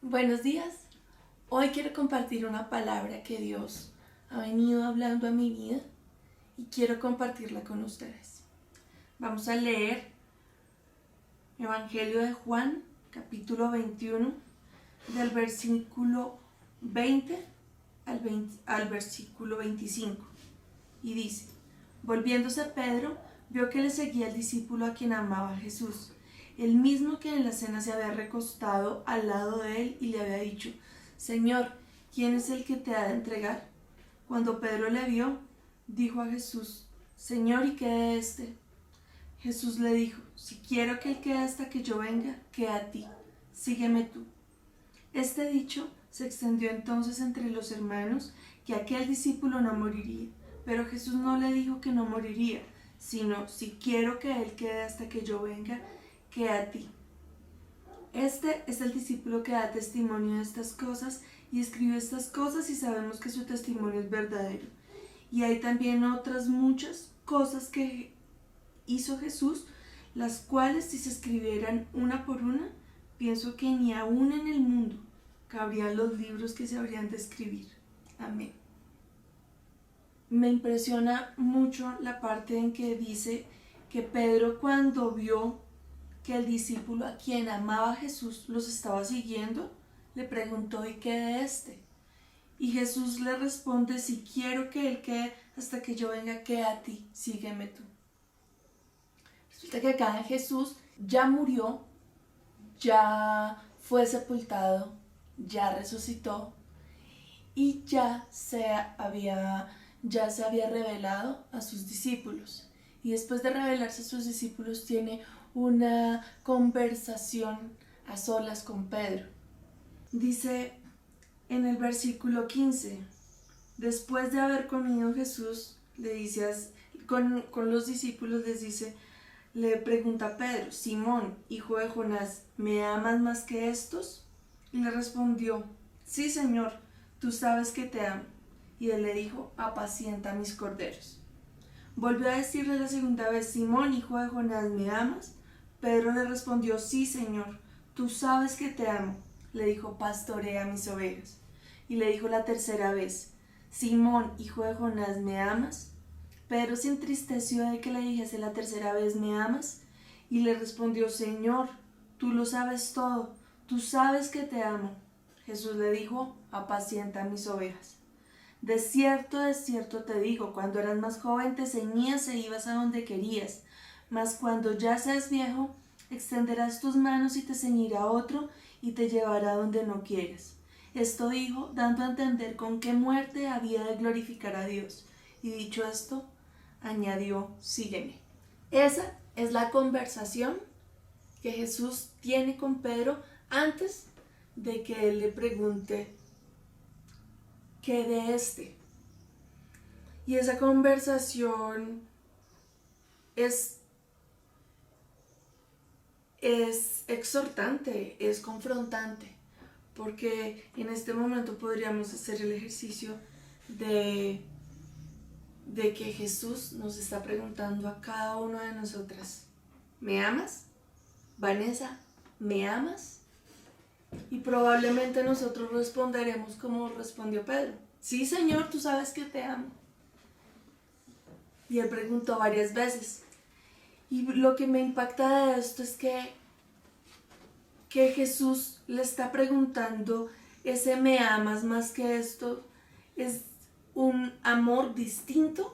Buenos días. Hoy quiero compartir una palabra que Dios ha venido hablando a mi vida y quiero compartirla con ustedes. Vamos a leer Evangelio de Juan, capítulo 21, del versículo 20 al versículo 25. Y dice: Volviéndose Pedro, vio que le seguía el discípulo a quien amaba Jesús, el mismo que en la cena se había recostado al lado de él y le había dicho: Señor, ¿quién es el que te ha de entregar? Cuando Pedro le vio, dijo a Jesús: Señor, ¿y qué de este? Jesús le dijo: Si quiero que él quede hasta que yo venga, queda a ti, sígueme tú. Este dicho se extendió entonces entre los hermanos que aquel discípulo no moriría, pero Jesús no le dijo que no moriría, sino: si quiero que él quede hasta que yo venga, queda a ti. Este es el discípulo que da testimonio de estas cosas y escribe estas cosas, y sabemos que su testimonio es verdadero. Y hay también otras muchas cosas que hizo Jesús, las cuales, si se escribieran una por una, pienso que ni aún en el mundo cabrían los libros que se habrían de escribir. Amén. Me impresiona mucho la parte en que dice que Pedro, cuando vio que el discípulo a quien amaba Jesús los estaba siguiendo, le preguntó: ¿y qué de este? Y Jesús le responde: si quiero que él quede hasta que yo venga, quede a ti, sígueme tú. Resulta que acá Jesús ya murió, ya fue sepultado, ya resucitó y ya se había revelado a sus discípulos. Y después de revelarse a sus discípulos, tiene una conversación a solas con Pedro. Dice en el versículo 15: después de haber comido, Jesús le dice con los discípulos, le pregunta a Pedro: Simón, hijo de Jonás, ¿me amas más que estos? Y le respondió: sí, Señor, tú sabes que te amo. Y él le dijo: apacienta mis corderos. Volvió a decirle la segunda vez: Simón, hijo de Jonás, ¿me amas? Pedro le respondió: sí, Señor, tú sabes que te amo. Le dijo: pastorea mis ovejas. Y le dijo la tercera vez: Simón, hijo de Jonás, ¿me amas? Pedro se entristeció de que le dijese la tercera vez: ¿me amas? Y le respondió: Señor, tú lo sabes todo, tú sabes que te amo. Jesús le dijo: apacienta mis ovejas. De cierto te digo, cuando eras más joven te ceñías e ibas a donde querías, mas cuando ya seas viejo, extenderás tus manos y te ceñirá otro y te llevará donde no quieres. Esto dijo, dando a entender con qué muerte había de glorificar a Dios. Y dicho esto, añadió: sígueme. Esa es la conversación que Jesús tiene con Pedro antes de que él le pregunte: ¿qué de este? Y esa conversación es, es exhortante, es confrontante, porque en este momento podríamos hacer el ejercicio de, de que Jesús nos está preguntando a cada una de nosotras: ¿me amas? Vanessa, ¿me amas? Y probablemente nosotros responderemos como respondió Pedro: sí, Señor, tú sabes que te amo. Y él preguntó varias veces. Y lo que me impacta de esto es que Jesús le está preguntando: ese ¿me amas más que esto? Es un amor distinto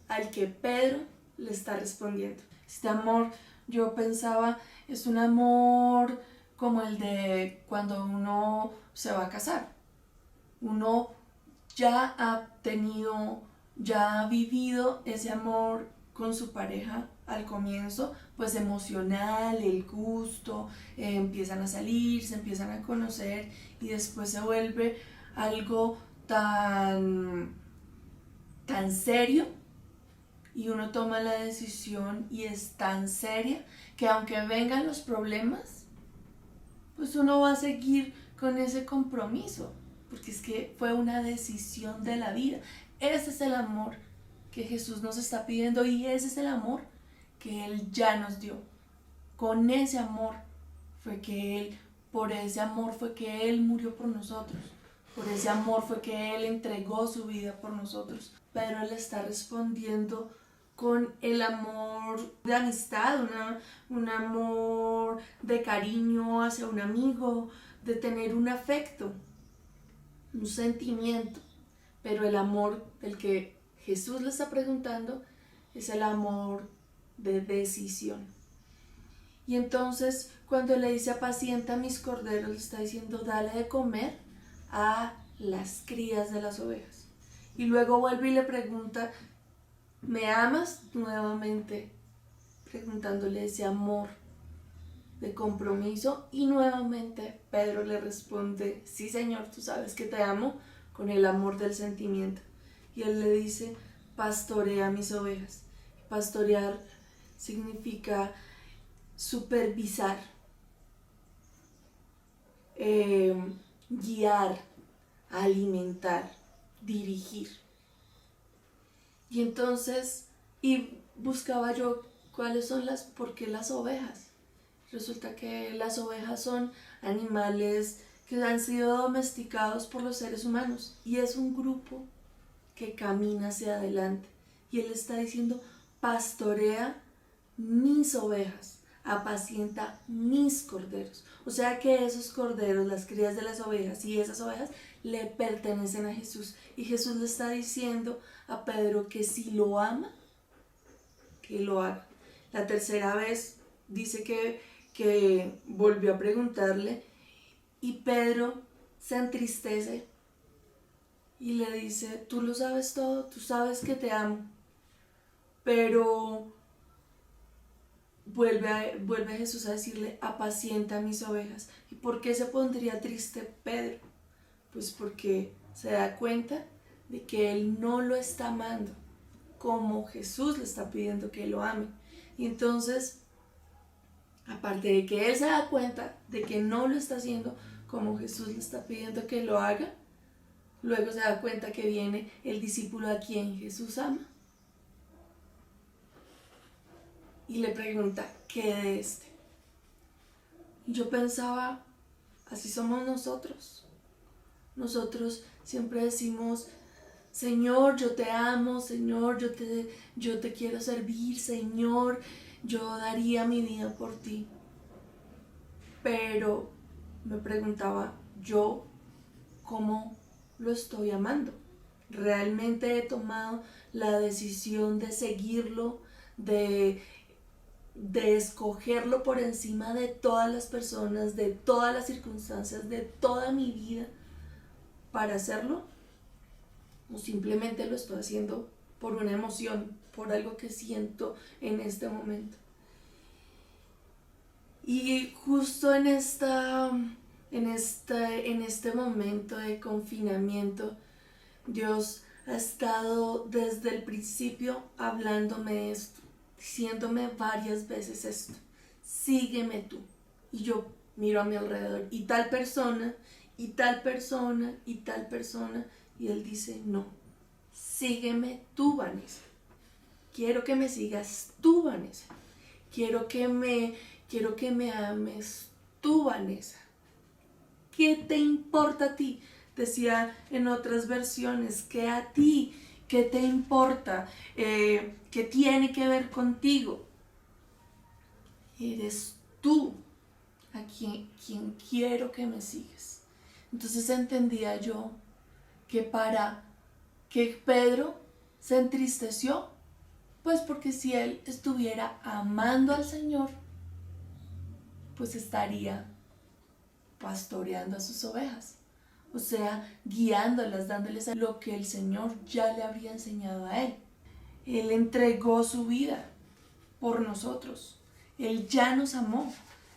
al que Pedro le está respondiendo. Este amor, yo pensaba, es un amor como el de cuando uno se va a casar. Uno ya ha tenido, ya ha vivido ese amor con su pareja al comienzo, pues emocional, el gusto, empiezan a salir, se empiezan a conocer y después se vuelve algo tan serio, y uno toma la decisión y es tan seria que aunque vengan los problemas, pues uno va a seguir con ese compromiso, porque es que fue una decisión de la vida. Ese es el amor que Jesús nos está pidiendo y ese es el amor que Él ya nos dio. Con ese amor fue que Él por ese amor fue que Él murió por nosotros. Por ese amor fue que Él entregó su vida por nosotros. Pedro le está respondiendo con el amor de amistad, un amor de cariño hacia un amigo, de tener un afecto, un sentimiento. Pero el amor del que Jesús le está preguntando es el amor de decisión. Y entonces cuando le dice apacienta mis corderos, le está diciendo dale de comer a las crías de las ovejas. Y luego vuelve y le pregunta, ¿me amas? Nuevamente preguntándole ese amor de compromiso, y nuevamente Pedro le responde, sí Señor, tú sabes que te amo, con el amor del sentimiento. Y él le dice, pastorea mis ovejas. Pastorear significa supervisar, guiar, alimentar, dirigir. Y entonces, buscaba yo por qué las ovejas. Resulta que las ovejas son animales que han sido domesticados por los seres humanos y es un grupo que camina hacia adelante. Y él está diciendo, pastorea mis ovejas, apacienta mis corderos. O sea que esos corderos, las crías de las ovejas y esas ovejas le pertenecen a Jesús. Y Jesús le está diciendo a Pedro que si lo ama, que lo haga. La tercera vez dice que volvió a preguntarle y Pedro se entristece y le dice, tú lo sabes todo, tú sabes que te amo, pero vuelve a Jesús a decirle, apacienta mis ovejas. ¿Y por qué se pondría triste Pedro? Pues porque se da cuenta de que él no lo está amando como Jesús le está pidiendo que lo ame. Y entonces, aparte de que él se da cuenta de que no lo está haciendo como Jesús le está pidiendo que lo haga, luego se da cuenta que viene el discípulo a quien Jesús ama y le pregunta, ¿qué de este? Y yo pensaba, así somos nosotros. Nosotros siempre decimos, Señor, yo te amo, Señor, yo te quiero servir, Señor, yo daría mi vida por ti. Pero me preguntaba, ¿yo cómo lo estoy amando? ¿Realmente he tomado la decisión de seguirlo, de escogerlo por encima de todas las personas, de todas las circunstancias, de toda mi vida para hacerlo? ¿O simplemente lo estoy haciendo por una emoción, por algo que siento en este momento? Y justo en este momento de confinamiento, Dios ha estado desde el principio hablándome esto, diciéndome varias veces esto, sígueme tú. Y yo miro a mi alrededor y tal persona, y tal persona, y tal persona, y Él dice, no, sígueme tú, Vanessa. Quiero que me sigas tú, Vanessa. Quiero que me ames tú, Vanessa. ¿Qué te importa a ti? Decía en otras versiones, que a ti, ¿qué te importa? ¿Qué tiene que ver contigo? Eres tú a quien quiero que me sigas. Entonces entendía yo que que Pedro se entristeció, pues porque si él estuviera amando al Señor, pues estaría pastoreando a sus ovejas, o sea, guiándolas, dándoles lo que el Señor ya le había enseñado a él. Él entregó su vida por nosotros, Él ya nos amó,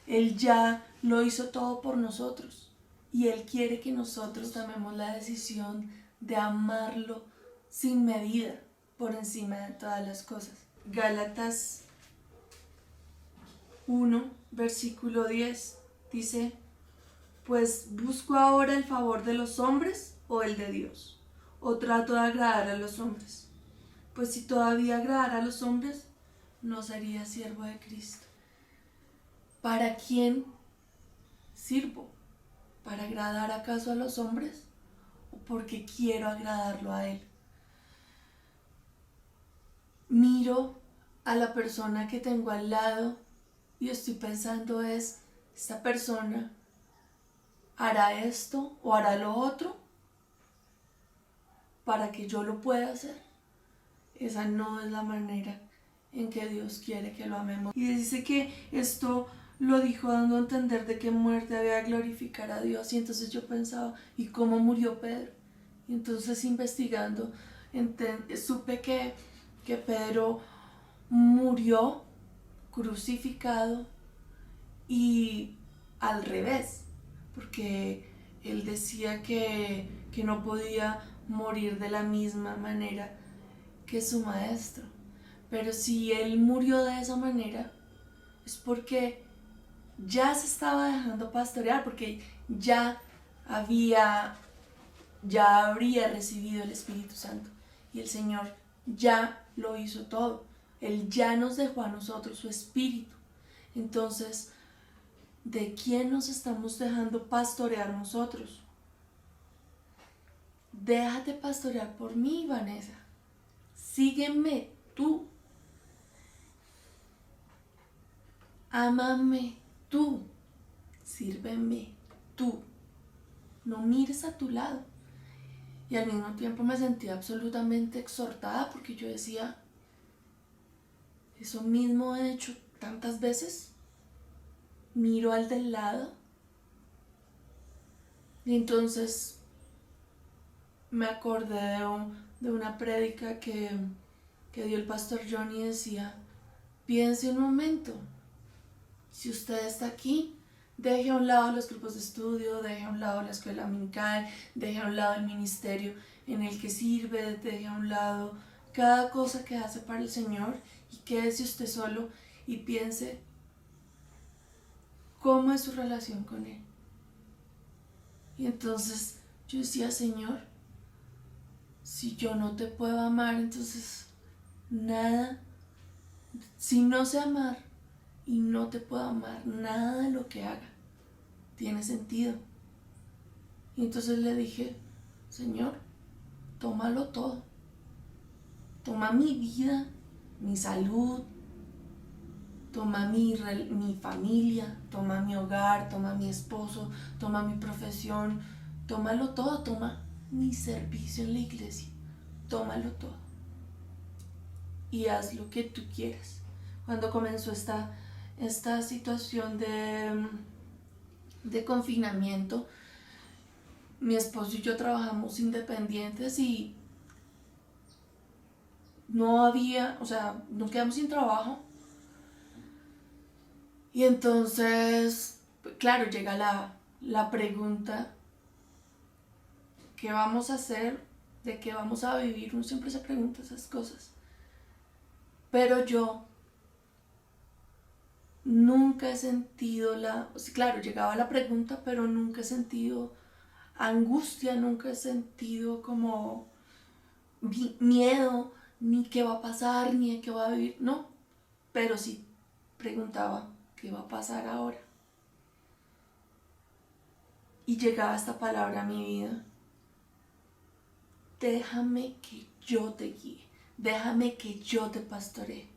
Él ya lo hizo todo por nosotros y Él quiere que nosotros tomemos la decisión de amarlo sin medida, por encima de todas las cosas. Gálatas 1, versículo 10 dice, pues busco ahora el favor de los hombres o el de Dios, o trato de agradar a los hombres. Pues si todavía agradara a los hombres, no sería siervo de Cristo. ¿Para quién sirvo? ¿Para agradar acaso a los hombres o porque quiero agradarlo a Él? Miro a la persona que tengo al lado y estoy pensando ¿esta persona hará esto o hará lo otro para que yo lo pueda hacer? Esa no es la manera en que Dios quiere que lo amemos. Y dice que esto lo dijo dando a entender de qué muerte había de glorificar a Dios. Y entonces yo pensaba, ¿y cómo murió Pedro? Y entonces investigando, supe que Pedro murió crucificado y al revés, porque él decía que no podía morir de la misma manera que su maestro. Pero si él murió de esa manera, es porque ya se estaba dejando pastorear, porque ya habría recibido el Espíritu Santo y el Señor ya lo hizo todo. Él ya nos dejó a nosotros su Espíritu. Entonces, ¿de quién nos estamos dejando pastorear nosotros? Déjate pastorear por mí, Vanessa. Sígueme tú. Ámame tú. Sírveme tú. No mires a tu lado. Y al mismo tiempo me sentía absolutamente exhortada porque yo decía, eso mismo he hecho tantas veces. Miro al del lado y entonces me acordé de una prédica que dio el pastor Johnny y decía, piense un momento, si usted está aquí, deje a un lado los grupos de estudio, deje a un lado la escuela dominical, deje a un lado el ministerio en el que sirve, deje a un lado cada cosa que hace para el Señor y quédese usted solo y piense cómo es su relación con Él. Y entonces yo decía, Señor, si yo no te puedo amar, entonces nada, si no sé amar y no te puedo amar, nada de lo que haga tiene sentido. Y entonces le dije, Señor, tómalo todo. Toma mi vida, mi salud, toma mi familia, toma mi hogar, toma mi esposo, toma mi profesión, tómalo todo, toma mi servicio en la iglesia, tómalo todo. Y haz lo que tú quieras. Cuando comenzó esta situación de confinamiento, mi esposo y yo trabajamos independientes y nos quedamos sin trabajo. Y entonces, claro, llega la pregunta, ¿qué vamos a hacer? ¿De qué vamos a vivir? Uno siempre se pregunta esas cosas. Pero yo nunca he sentido claro, llegaba la pregunta, pero nunca he sentido angustia, nunca he sentido como miedo, ni qué va a pasar, ni de qué va a vivir, no. Pero sí preguntaba, ¿qué va a pasar ahora? Y llegaba esta palabra a mi vida, déjame que yo te guíe, déjame que yo te pastoree.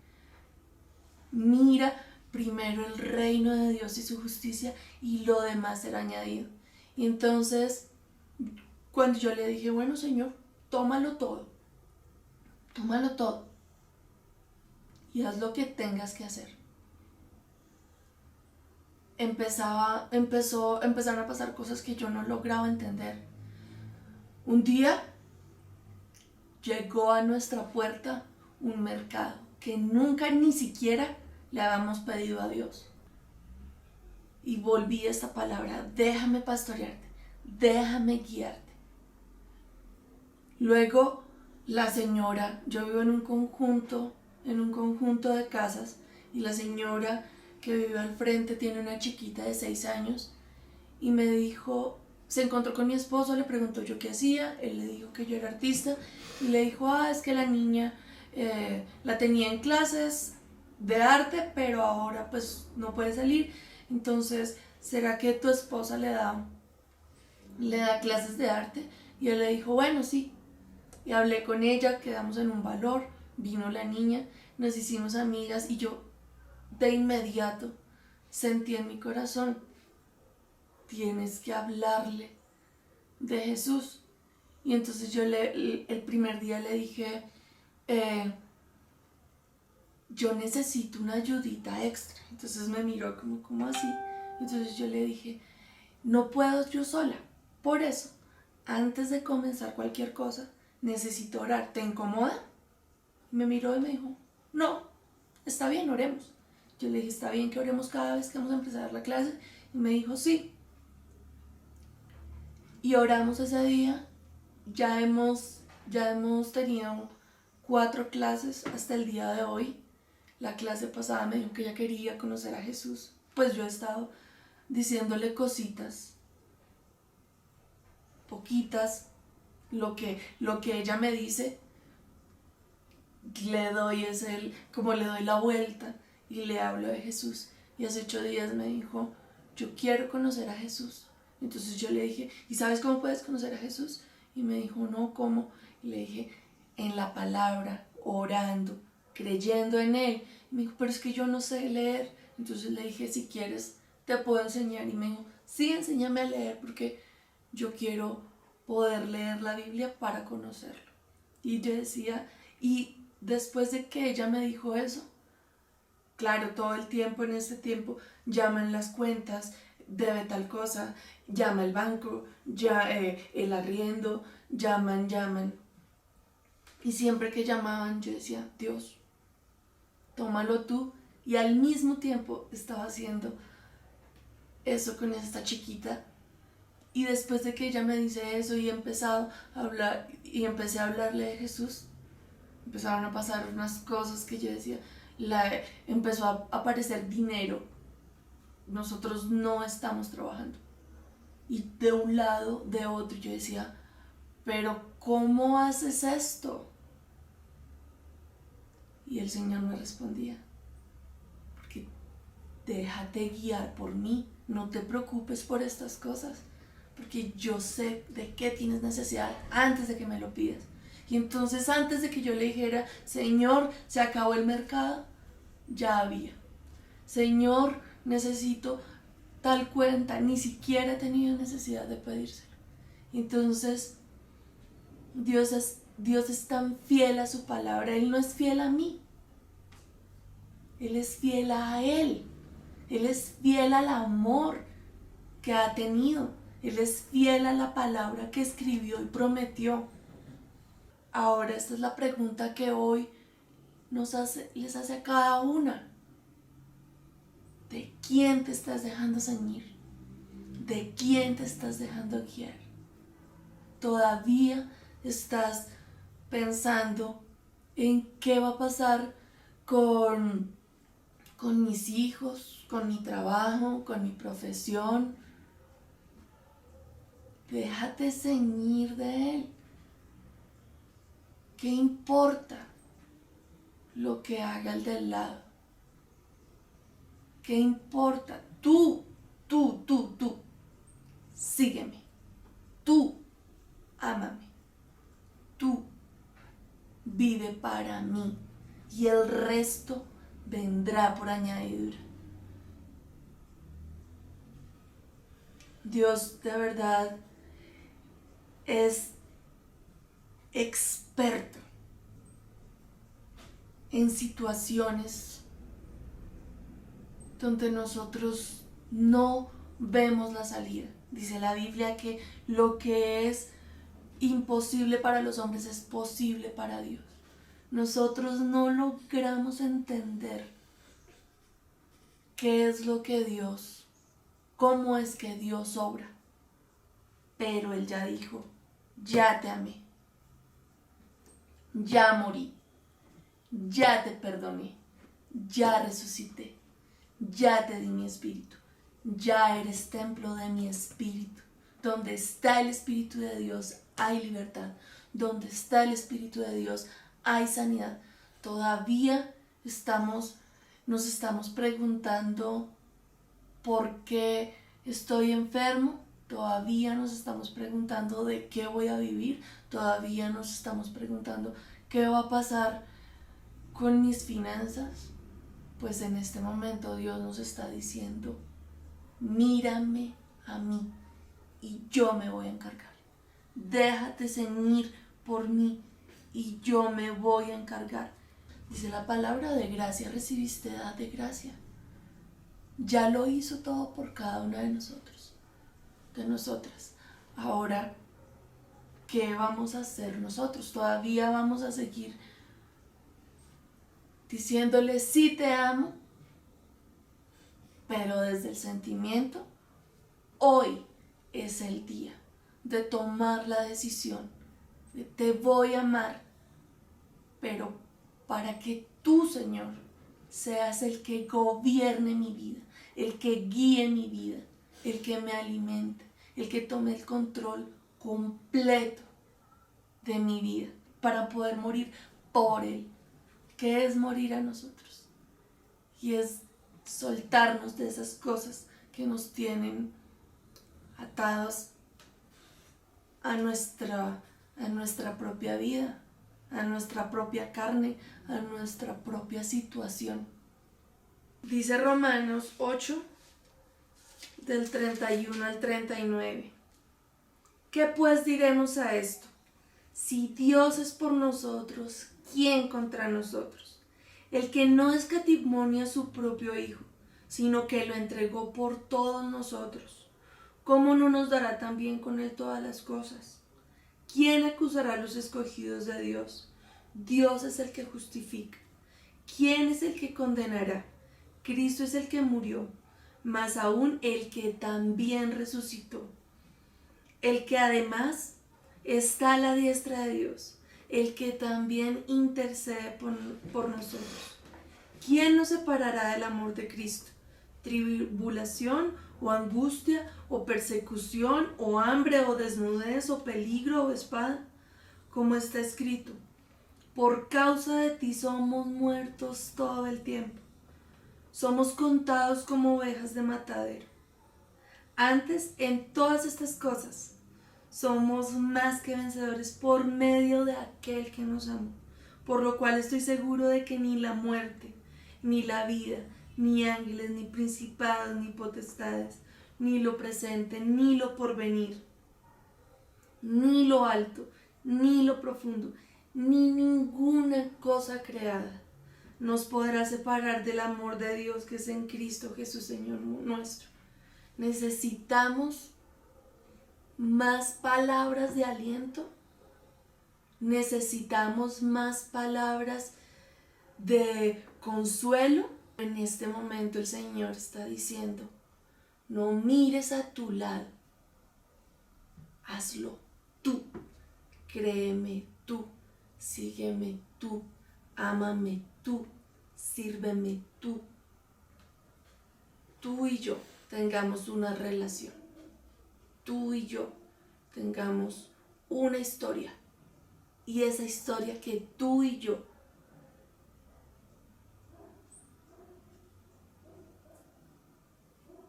Mira primero el reino de Dios y su justicia y lo demás será añadido. Y entonces, cuando yo le dije, bueno, Señor, tómalo todo y haz lo que tengas que hacer. Empezaron a pasar cosas que yo no lograba entender. Un día llegó a nuestra puerta un mercado que nunca ni siquiera le habíamos pedido a Dios. Y volví a esta palabra, déjame pastorearte, déjame guiarte. Luego la señora, yo vivo en un conjunto de casas y la señora que vive al frente tiene una chiquita de 6 años y me dijo, se encontró con mi esposo, le preguntó yo qué hacía, él le dijo que yo era artista y le dijo, es que la niña la tenía en clases de arte, pero ahora pues no puede salir, entonces ¿será que tu esposa le da le da clases de arte y él le dijo, bueno, sí. Y hablé con ella, quedamos en un valor, vino la niña, nos hicimos amigas y yo de inmediato sentí en mi corazón, tienes que hablarle de Jesús. Y entonces yo el primer día le dije, yo necesito una ayudita extra. Entonces me miró como, ¿cómo así? Entonces yo le dije, no puedo yo sola. Por eso, antes de comenzar cualquier cosa, necesito orar. ¿Te incomoda? Me miró y me dijo, no, está bien, oremos. Yo le dije, está bien que oremos cada vez que vamos a empezar la clase. Y me dijo, sí. Y oramos ese día. Ya hemos tenido 4 clases hasta el día de hoy. La clase pasada me dijo que ella quería conocer a Jesús. Pues yo he estado diciéndole cositas, poquitas, lo que ella me dice, le doy como le doy la vuelta y le hablo de Jesús. Y hace 8 días me dijo, yo quiero conocer a Jesús. Entonces yo le dije, ¿y sabes cómo puedes conocer a Jesús? Y me dijo, no, ¿cómo? Y le dije, en la palabra, orando, creyendo en Él. Y me dijo, pero es que yo no sé leer. Entonces le dije, si quieres, te puedo enseñar. Y me dijo, sí, enséñame a leer porque yo quiero poder leer la Biblia para conocerlo. Y yo decía, y después de que ella me dijo eso, claro, todo el tiempo, en este tiempo, llaman las cuentas, debe tal cosa, llama el banco, ya el arriendo, llaman. Y siempre que llamaban yo decía, Dios, tómalo tú. Y al mismo tiempo estaba haciendo eso con esta chiquita. Y después de que ella me dice eso y he empezado a hablar y empecé a hablarle de Jesús, empezaron a pasar unas cosas que yo decía, empezó a aparecer dinero. Nosotros no estamos trabajando. Y de un lado, de otro, yo decía, pero ¿cómo haces esto? Y el Señor me respondía, porque déjate guiar por mí, no te preocupes por estas cosas, porque yo sé de qué tienes necesidad antes de que me lo pidas. Y entonces antes de que yo le dijera, Señor, se acabó el mercado, ya había. Señor, necesito tal cuenta, ni siquiera he tenido necesidad de pedírselo. Entonces, Dios es tan fiel a su palabra. Él no es fiel a mí. Él es fiel a Él. Él es fiel al amor que ha tenido. Él es fiel a la palabra que escribió y prometió. Ahora, esta es la pregunta que hoy les hace a cada una. ¿De quién te estás dejando ceñir? ¿De quién te estás dejando guiar? ¿Todavía estás pensando en qué va a pasar con mis hijos, con mi trabajo, con mi profesión? Déjate ceñir de Él. ¿Qué importa lo que haga el del lado? ¿Qué importa? Tú, sígueme. Tú, ámame. Tú, vive para mí. Y el resto vendrá por añadidura. Dios de verdad es experto en situaciones donde nosotros no vemos la salida. Dice la Biblia que lo que es imposible para los hombres es posible para Dios. Nosotros no logramos entender qué es lo que Dios, cómo es que Dios obra. Pero Él ya dijo, ya te amé, ya morí, ya te perdoné, ya resucité, ya te di mi espíritu, ya eres templo de mi espíritu. Donde está el Espíritu de Dios hay libertad. Donde está el Espíritu de Dios hay sanidad. Todavía nos estamos preguntando por qué estoy enfermo. Todavía nos estamos preguntando de qué voy a vivir. Todavía nos estamos preguntando qué va a pasar con mis finanzas. Pues en este momento Dios nos está diciendo, mírame a mí y yo me voy a encargar. Déjate ceñir por mí y yo me voy a encargar. Dice la palabra, de gracia recibiste, dad de gracia. Ya lo hizo todo por cada una de nosotros, de nosotras. Ahora, ¿qué vamos a hacer nosotros? Todavía vamos a seguir diciéndole sí te amo, pero desde el sentimiento. Hoy es el día de tomar la decisión de te voy a amar, pero para que tú, Señor, seas el que gobierne mi vida, el que guíe mi vida, el que me alimente, el que tome el control completo de mi vida para poder morir por Él. ¿Qué es morir a nosotros? Y es soltarnos de esas cosas que nos tienen atados a nuestra propia vida, a nuestra propia carne, a nuestra propia situación. Dice Romanos 8, del 31 al 39. ¿Qué pues diremos a esto? Si Dios es por nosotros, ¿quién contra nosotros? El que no escatimó a su propio Hijo, sino que lo entregó por todos nosotros, ¿cómo no nos dará también con Él todas las cosas? ¿Quién acusará a los escogidos de Dios? Dios es el que justifica. ¿Quién es el que condenará? Cristo es el que murió, más aún el que también resucitó, el que además está a la diestra de Dios, el que también intercede por nosotros. ¿Quién nos separará del amor de Cristo? ¿Tribulación o angustia o persecución o hambre o desnudez o peligro o espada? Como está escrito, por causa de ti somos muertos todo el tiempo. Somos contados como ovejas de matadero. Antes, en todas estas cosas, somos más que vencedores por medio de aquel que nos amó. Por lo cual estoy seguro de que ni la muerte, ni la vida, ni ángeles, ni principados, ni potestades, ni lo presente, ni lo porvenir, ni lo alto, ni lo profundo, ni ninguna cosa creada nos podrá separar del amor de Dios que es en Cristo Jesús, Señor nuestro. Necesitamos más palabras de aliento. Necesitamos más palabras de consuelo. En este momento el Señor está diciendo, no mires a tu lado, hazlo tú, créeme tú, sígueme tú, ámame tú, sírveme tú. Tú y yo tengamos una relación, tú y yo tengamos una historia, y esa historia que tú y yo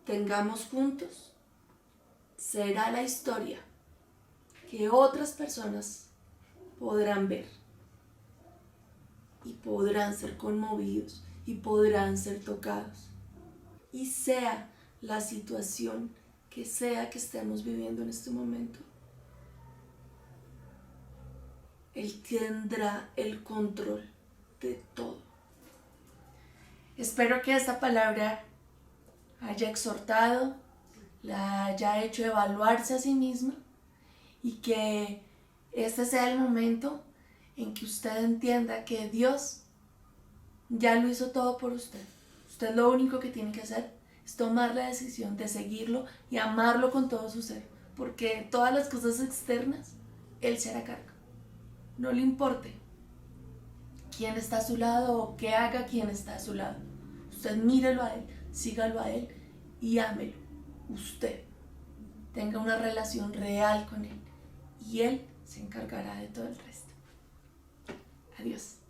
tengamos juntos será la historia que otras personas podrán ver y podrán ser conmovidos y podrán ser tocados. Y sea la situación que sea que estemos viviendo en este momento, Él tendrá el control de todo. Espero que esta palabra haya exhortado, la haya hecho evaluarse a sí misma y que este sea el momento en que usted entienda que Dios ya lo hizo todo por usted. Usted lo único que tiene que hacer es tomar la decisión de seguirlo y amarlo con todo su ser, porque todas las cosas externas Él se hará cargo. No le importe quién está a su lado o qué haga quien está a su lado. Usted mírelo a Él, sígalo a Él y ámelo. Usted tenga una relación real con Él y Él se encargará de todo el resto. Adiós.